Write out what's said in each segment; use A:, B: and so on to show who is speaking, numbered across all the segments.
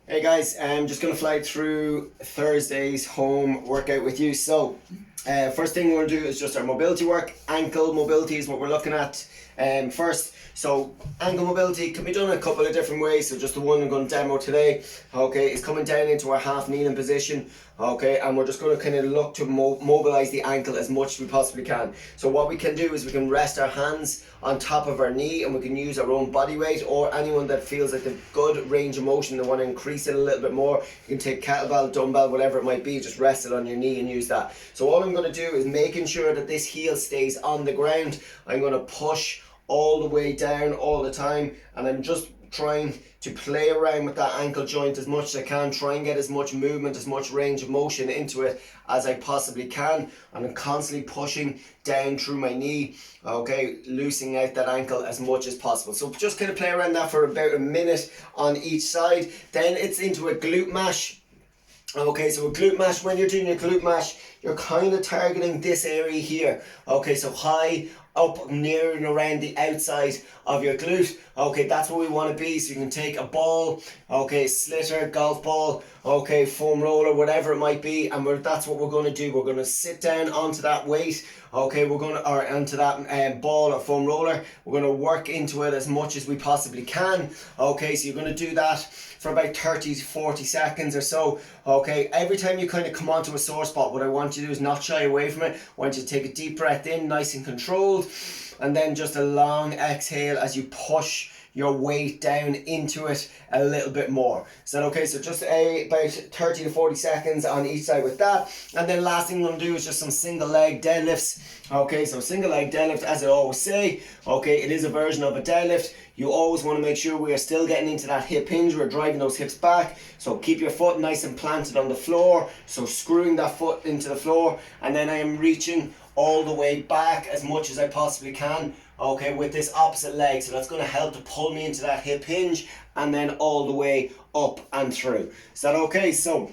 A: Hey guys, I'm just going to fly through Thursday's home workout with you. So, first thing we're going to do is just our mobility work. Ankle mobility is what we're looking at first. So, ankle mobility can be done a couple of different ways. So, just the one I'm going to demo today, okay, is coming down into our half kneeling position, okay, and we're just going to kind of look to mobilize the ankle as much as we possibly can. So, what we can do is we can rest our hands on top of our knee and we can use our own body weight, or anyone that feels like they've good range of motion, they want to increase it a little bit more, you can take kettlebell, dumbbell, whatever it might be, just rest it on your knee and use that. So all I'm going to do is making sure that this heel stays on the ground. I'm going to push all the way down all the time, and I'm just trying to play around with that ankle joint as much as I can, try and get as much movement, as much range of motion into it as I possibly can, and I'm constantly pushing down through my knee, okay, loosening out that ankle as much as possible. So just kind of play around that for about a minute on each side. Then it's into a glute mash. Okay, so a glute mash, when you're doing your glute mash, you're kind of targeting this area here. Okay, so high up near and around the outside of your glute. Okay, that's where we want to be. So you can take a ball, okay, slitter, golf ball, okay, foam roller, whatever it might be, and that's what we're going to do. We're going to sit down onto that weight, okay, or onto that ball or foam roller. We're going to work into it as much as we possibly can. Okay, so you're going to do that for about 30 to 40 seconds or so. Okay, every time you kind of come onto a sore spot, what I want you to do is not shy away from it. I want you to take a deep breath in, nice and controlled, and then just a long exhale as you push your weight down into it a little bit more. Is that okay? So just about 30 to 40 seconds on each side with that. And then last thing we're going to do is just some single leg deadlifts. Okay, so single leg deadlift, as I always say, okay, it is a version of a deadlift. You always want to make sure we are still getting into that hip hinge. We're driving those hips back. So keep your foot nice and planted on the floor. So screwing that foot into the floor. And then I am reaching all the way back as much as I possibly can, okay, with this opposite leg. So that's going to help to pull me into that hip hinge and then all the way up and through. Is that okay? So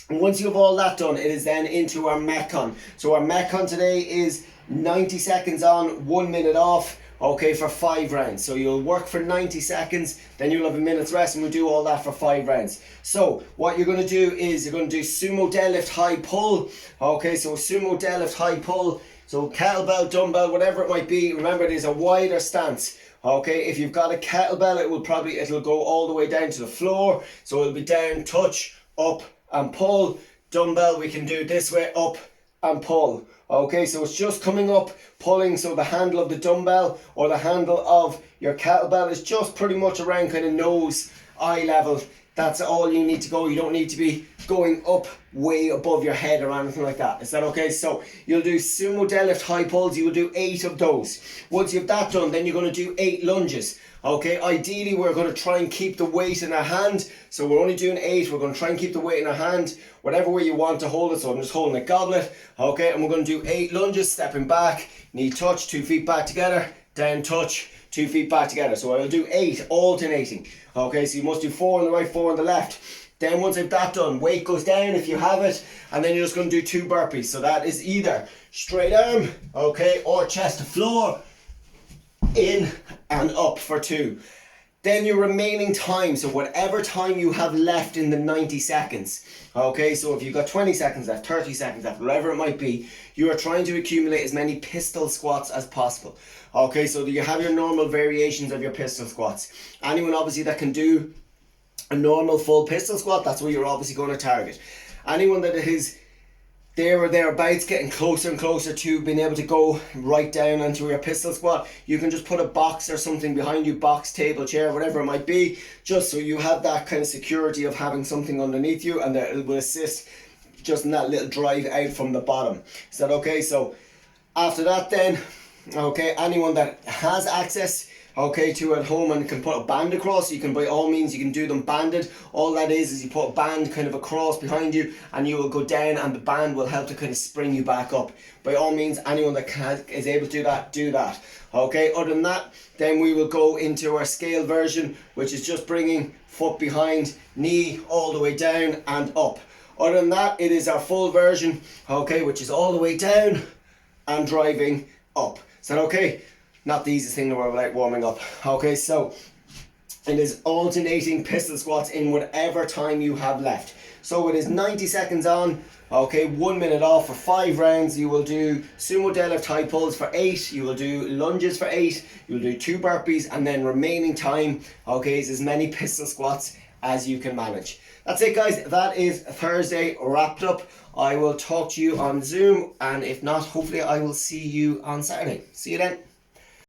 A: once you have all that done, it is then into our Metcon. So our Metcon today is 90 seconds on, 1 minute off, okay, for 5 rounds. So you'll work for 90 seconds, then you'll have a minute's rest, and we'll do all that for 5 rounds. So what you're going to do is you're going to do sumo deadlift high pull. Okay, so sumo deadlift high pull. So kettlebell, dumbbell, whatever it might be. Remember, it is a wider stance. Okay, if you've got a kettlebell, it'll go all the way down to the floor. So it'll be down, touch, up and pull. Dumbbell, we can do this way, up and pull. Okay, so it's just coming up, pulling, so the handle of the dumbbell or the handle of your kettlebell is just pretty much around kind of nose, eye level. That's all you need to go. You don't need to be going up way above your head or anything like that. Is that okay? So you'll do sumo deadlift high pulls. You will do 8 of those. Once you have that done, then you're going to do 8 lunges. Okay, ideally we're going to try and keep the weight in our hand. So we're only doing 8. We're going to try and keep the weight in our hand, whatever way you want to hold it. So I'm just holding a goblet. Okay, and we're going to do 8 lunges, stepping back, knee touch, 2 feet back together, down touch, 2 feet back together. So I'll do 8 alternating. Okay, so you must do 4 on the right, 4 on the left. Then once I've that done, weight goes down if you have it, and then you're just going to do 2 burpees. So that is either straight arm, okay, or chest to floor, in and up for 2. Then your remaining time, so whatever time you have left in the 90 seconds, okay, so if you've got 20 seconds left, 30 seconds left, whatever it might be, you are trying to accumulate as many pistol squats as possible. Okay, so you have your normal variations of your pistol squats. Anyone obviously that can do a normal full pistol squat, that's what you're obviously going to target. Anyone that is there or thereabouts, getting closer and closer to being able to go right down into your pistol squat, you can just put a box or something behind you, box, table, chair, whatever it might be, just so you have that kind of security of having something underneath you, and that it will assist just in that little drive out from the bottom. Is that okay? So after that then, okay, anyone that has access, okay, to at home and can put a band across, you can, by all means, you can do them banded. All that is you put a band kind of across behind you, and you will go down, and the band will help to kind of spring you back up. By all means, anyone that is able to do that, do that. Okay, other than that, then we will go into our scale version, which is just bringing foot behind, knee all the way down and up. Other than that, it is our full version, okay, which is all the way down and driving up. Is that okay? Not the easiest thing in the world, like warming up. Okay, so It is alternating pistol squats in whatever time you have left. So it is 90 seconds on, okay, 1 minute off for 5 rounds. You will do sumo deadlift high pulls for 8, you will do lunges for 8, you will do 2 burpees, and then remaining time, okay, is as many pistol squats as you can manage. That's it, guys. That is Thursday wrapped up. I will talk to you on Zoom, and if not, hopefully I will see you on Saturday. See you then.